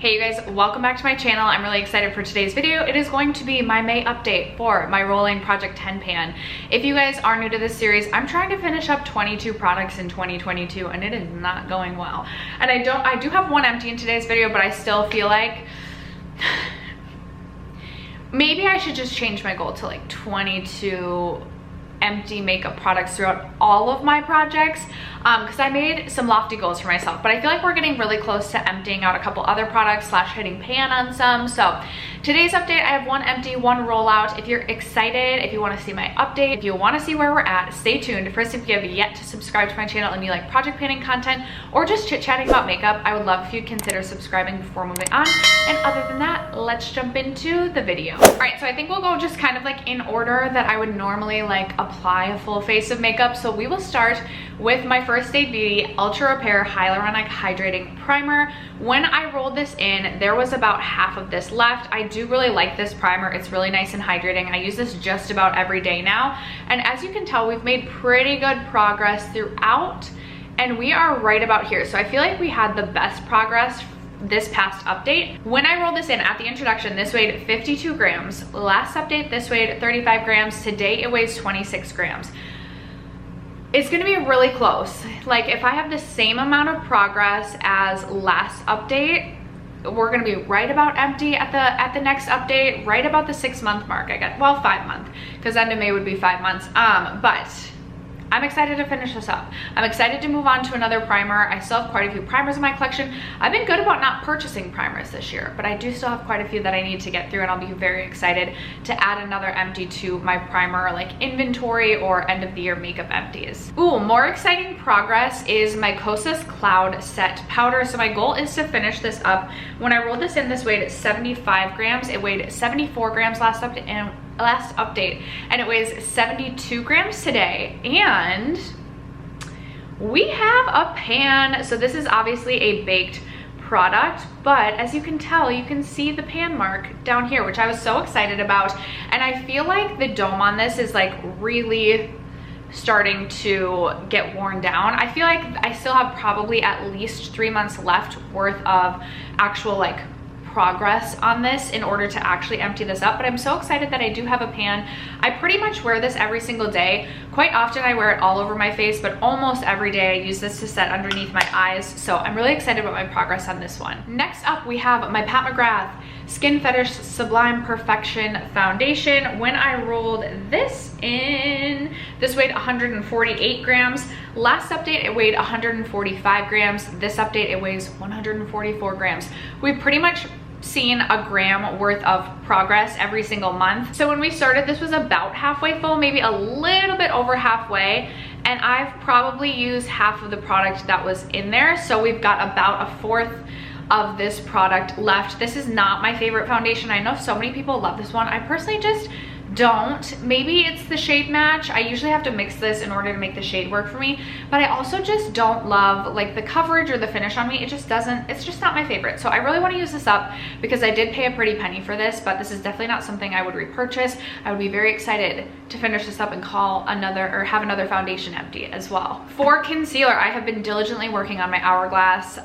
Hey you guys, welcome back to my channel. I'm really excited for today's video. It is going to be my May update for my rolling Project 10 pan. If you guys are new to this series, I'm trying to finish up 22 products in 2022 and it is not going well. And I do have one empty in today's video, but I still feel like maybe I should just change my goal to like 22 empty makeup products throughout all of my projects, because I made some lofty goals for myself, but I feel like we're getting really close to emptying out a couple other products slash hitting pan on some. So today's update, I have one empty, one rollout. If you're excited, if you want to see my update, if you want to see where we're at, stay tuned. First, if you have yet to subscribe to my channel and you like project panning content or just chit-chatting about makeup, I would love if you'd consider subscribing before moving on. And other than that, let's jump into the video. All right, so I think we'll go just kind of like in order that I would normally like apply a full face of makeup. So we will start with my First Aid Beauty Ultra Repair Hyaluronic Hydrating Primer. When I rolled this in, there was about half of this left. I do really like this primer. It's really nice and hydrating. I use this just about every day now. And as you can tell, we've made pretty good progress throughout, and we are right about here. So I feel like we had the best progress this past update. When I rolled this in at the introduction, this weighed 52 grams. Last update, this weighed 35 grams. Today, it weighs 26 grams. It's gonna be really close. Like if I have the same amount of progress as last update, we're gonna be right about empty at the next update, right about the 6-month mark. Well, 5 month, because end of May would be 5 months. But I'm excited to finish this up. I'm excited to move on to another primer. I still have quite a few primers in my collection. I've been good about not purchasing primers this year, but I do still have quite a few that I need to get through, and I'll be very excited to add another empty to my primer like inventory or end of the year makeup empties. Ooh, more exciting progress is my Kosas Cloud Set Powder. So my goal is to finish this up. When I rolled this in, this weighed 75 grams. It weighed 74 grams last update, and it weighs 72 grams today. And we have a pan. So this is obviously a baked product, but as you can tell, you can see the pan mark down here, which I was so excited about. And I feel like the dome on this is like really starting to get worn down. I feel like I still have probably at least 3 months left worth of actual like progress on this in order to actually empty this up, but I'm so excited that I do have a pan. I pretty much wear this every single day. Quite often I wear it all over my face, but almost every day I use this to set underneath my eyes. So I'm really excited about my progress on this one. Next up, we have my Pat McGrath Skin Fetish Sublime Perfection Foundation. When I rolled this in, this weighed 148 grams. Last update, it weighed 145 grams. This update, it weighs 144 grams. We pretty much seen a gram worth of progress every single month. So when we started, this was about halfway full, maybe a little bit over halfway, and I've probably used half of the product that was in there. So we've got about a fourth of this product left. This is not my favorite foundation. I know so many people love this one. I personally just don't. Maybe it's the shade match. I usually have to mix this in order to make the shade work for me, but I also just don't love like the coverage or the finish on me. It just doesn't, it's just not my favorite. So I really want to use this up because I did pay a pretty penny for this, but this is definitely not something I would repurchase. I would be very excited to finish this up and call another or have another foundation empty as well. For concealer, I have been diligently working on my Hourglass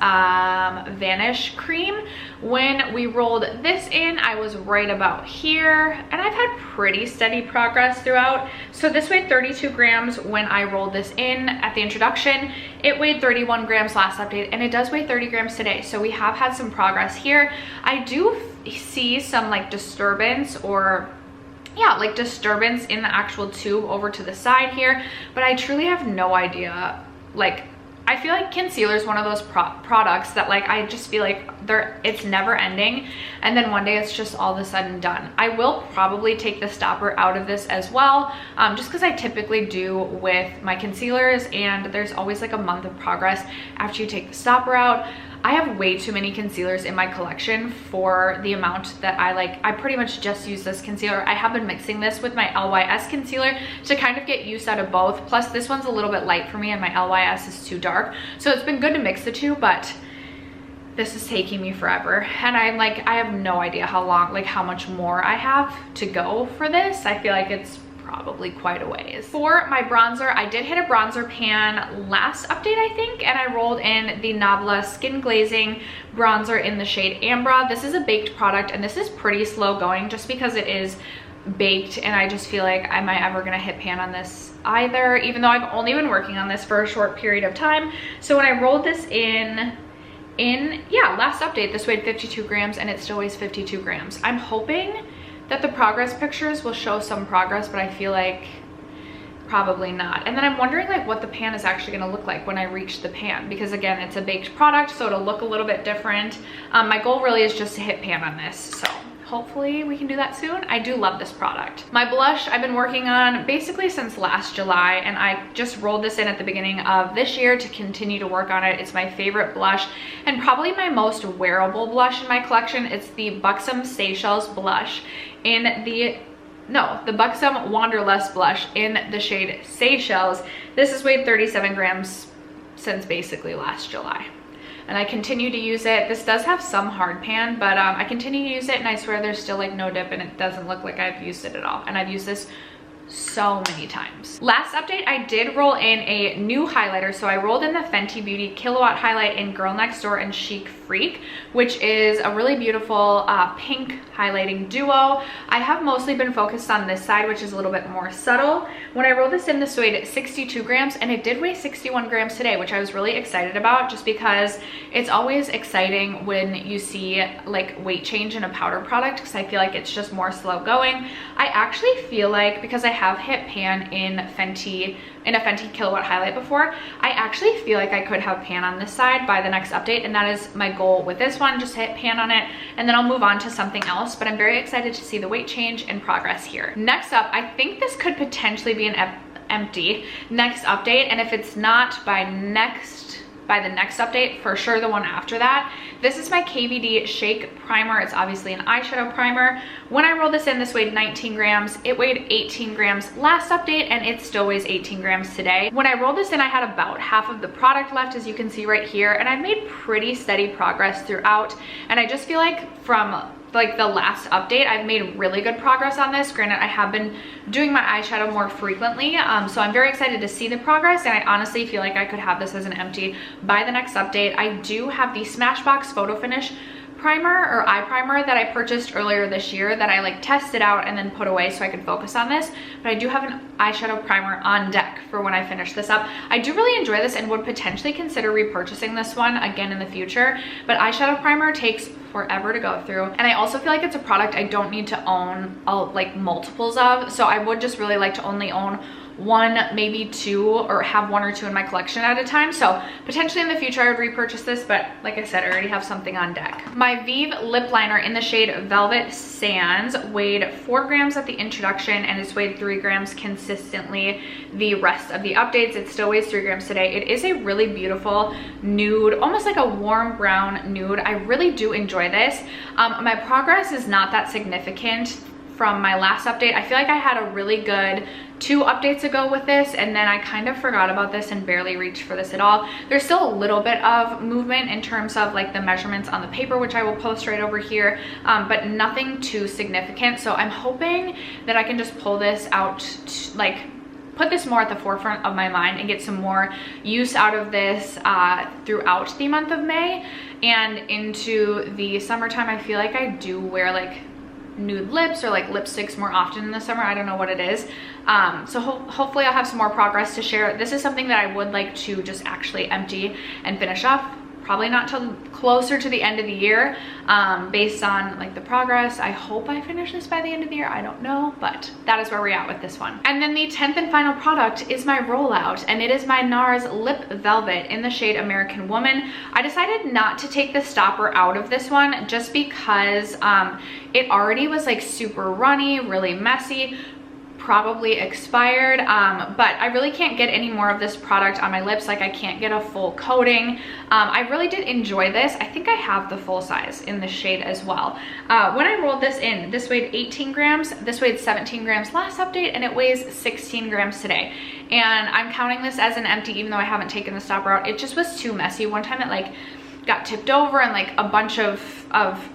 Vanish Cream. When we rolled this in, I was right about here, and I've had pretty steady progress throughout. So this weighed 32 grams when I rolled this in at the introduction. It weighed 31 grams last update, and it does weigh 30 grams today. So we have had some progress here. I do see some like disturbance or like disturbance in the actual tube over to the side here, but I truly have no idea. Like, I feel like concealer is one of those products that like I just feel like it's never ending, and then one day it's just all of a sudden done. I will probably take the stopper out of this as well, just because I typically do with my concealers, and there's always like a month of progress after you take the stopper out. I have way too many concealers in my collection for the amount that I like. I pretty much just use this concealer. I have been mixing this with my LYS concealer to kind of get use out of both. Plus this one's a little bit light for me and my LYS is too dark. So it's been good to mix the two, but this is taking me forever. And I'm like, I have no idea how long, like how much more I have to go for this. I feel like it's probably quite a ways. For my bronzer, I did hit a bronzer pan last update, I think, and I rolled in the Nabla Skin Glazing bronzer in the shade Ambra. This is a baked product, and this is pretty slow going just because it is baked, and I just feel like am I ever gonna hit pan on this either, even though I've only been working on this for a short period of time. So when I rolled this in last update, this weighed 52 grams and it still weighs 52 grams. I'm hoping that the progress pictures will show some progress, but I feel like probably not. And then I'm wondering like what the pan is actually going to look like when I reach the pan, because again, it's a baked product, so it'll look a little bit different. My goal really is just to hit pan on this, so hopefully we can do that soon. I do love this product. My blush I've been working on basically since last July, and I just rolled this in at the beginning of this year to continue to work on it. It's my favorite blush and probably my most wearable blush in my collection. It's the Buxom Seychelles blush in the Buxom Wanderlust blush in the shade Seychelles. This has weighed 37 grams since basically last July. And I continue to use it. This does have some hard pan, but I continue to use it, and I swear there's still like no dip and it doesn't look like I've used it at all. And I've used this so many times. Last update, I did roll in a new highlighter. So I rolled in the Fenty Beauty Killawatt highlight in Girl Next Door and Chic Freak, which is a really beautiful pink highlighting duo. I have mostly been focused on this side, which is a little bit more subtle. When I rolled this in, this weighed 62 grams and it did weigh 61 grams today, which I was really excited about just because it's always exciting when you see like weight change in a powder product, because I feel like it's just more slow going. I actually feel like, because I have hit pan in a Fenty Killawatt highlight before, I actually feel like I could have pan on this side by the next update, and that is my goal with this one, just hit pan on it and then I'll move on to something else. But I'm very excited to see the weight change and progress here. Next up, I think this could potentially be an empty next update, and if it's not by the next update, for sure the one after that. This is my KVD Shake Primer. It's obviously an eyeshadow primer. When I rolled this in, this weighed 19 grams. It weighed 18 grams last update, and it still weighs 18 grams today. When I rolled this in, I had about half of the product left, as you can see right here, and I've made pretty steady progress throughout. And I just feel like from like the last update, I've made really good progress on this. Granted, I have been doing my eyeshadow more frequently, so I'm very excited to see the progress, and I honestly feel like I could have this as an empty by the next update. I do have the Smashbox Photo Finish primer or eye primer that I purchased earlier this year that I like tested out and then put away so I could focus on this, but I do have an eyeshadow primer on deck for when I finish this up. I do really enjoy this and would potentially consider repurchasing this one again in the future, but eyeshadow primer takes forever to go through, and I also feel like it's a product I don't need to own like multiples of, so I would just really like to only own one, maybe two, or have one or two in my collection at a time. So potentially in the future I would repurchase this, but like I said, I already have something on deck. My Vive lip liner in the shade Velvet Sands weighed 4 grams at the introduction, and it's weighed 3 grams consistently the rest of the updates. It still weighs 3 grams today. It is a really beautiful nude, almost like a warm brown nude. I really do enjoy this. My progress is not that significant from my last update. I feel like I had a really good 2 updates ago with this, and then I kind of forgot about this and barely reached for this at all. There's still a little bit of movement in terms of like the measurements on the paper, which I will post right over here, but nothing too significant. So I'm hoping that I can just pull this out, like put this more at the forefront of my mind and get some more use out of this throughout the month of May and into the summertime. I feel like I do wear like nude lips or like lipsticks more often in the summer. I don't know what it is. So hopefully I'll have some more progress to share. This is something that I would like to just actually empty and finish off. Probably not till closer to the end of the year, based on like the progress. I hope I finish this by the end of the year. I don't know, but that is where we're at with this one. And then the 10th and final product is my rollout, and it is my NARS Lip Velvet in the shade American Woman. I decided not to take the stopper out of this one just because it already was like super runny, really messy, probably expired, but I really can't get any more of this product on my lips. Like I can't get a full coating. I really did enjoy this. I think I have the full size in this shade as well. When I rolled this in, this weighed 18 grams, this weighed 17 grams last update, and it weighs 16 grams today. And I'm counting this as an empty even though I haven't taken the stopper out. It just was too messy. One time it like got tipped over and like a bunch of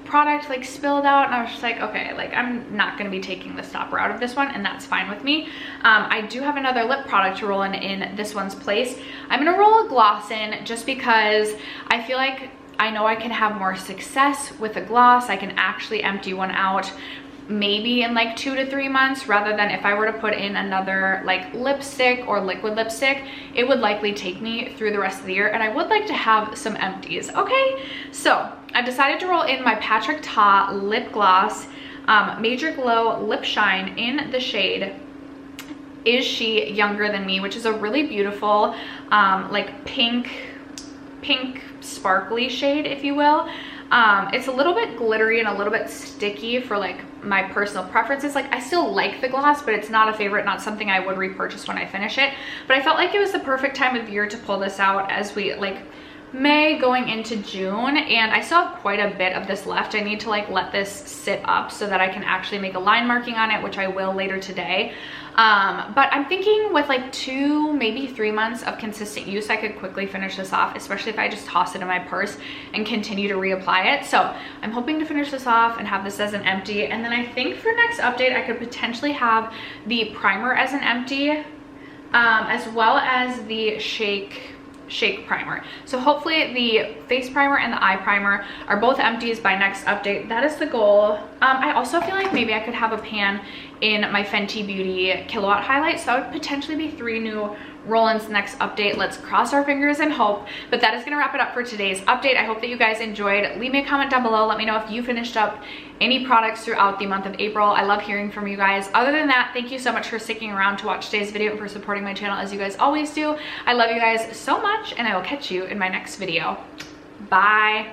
product like spilled out, and I was just like, okay, like I'm not going to be taking the stopper out of this one, and that's fine with me. I do have another lip product to roll in this one's place. I'm going to roll a gloss in just because I feel like I know I can have more success with a gloss. I can actually empty one out maybe in like 2 to 3 months, rather than if I were to put in another like lipstick or liquid lipstick, it would likely take me through the rest of the year, and I would like to have some empties. Okay, so I decided to roll in my Patrick Ta lip gloss, Major Glow Lip Shine in the shade Is She Younger Than Me, which is a really beautiful like pink sparkly shade, if you will. It's a little bit glittery and a little bit sticky for like my personal preferences. Like I still like the gloss, but it's not a favorite, not something I would repurchase when I finish it. But I felt like it was the perfect time of year to pull this out as we like May going into June, and I still have quite a bit of this left. I need to like let this sit up so that I can actually make a line marking on it, which I will later today. But I'm thinking with like 2, maybe 3 months of consistent use, I could quickly finish this off, especially if I just toss it in my purse and continue to reapply it. So I'm hoping to finish this off and have this as an empty. And then I think for next update, I could potentially have the primer as an empty, as well as the shake primer. So hopefully the face primer and the eye primer are both empties by next update. That is the goal. I also feel like maybe I could have a pan in my Fenty Beauty Killawatt highlight, so that would potentially be 3 new roll-ins next update. Let's cross our fingers and hope. But that is gonna wrap it up for today's update. I hope that you guys enjoyed. Leave me a comment down below. Let me know if you finished up any products throughout the month of April. I love hearing from you guys. Other than that, thank you so much for sticking around to watch today's video and for supporting my channel as you guys always do. I love you guys so much, and I will catch you in my next video. Bye.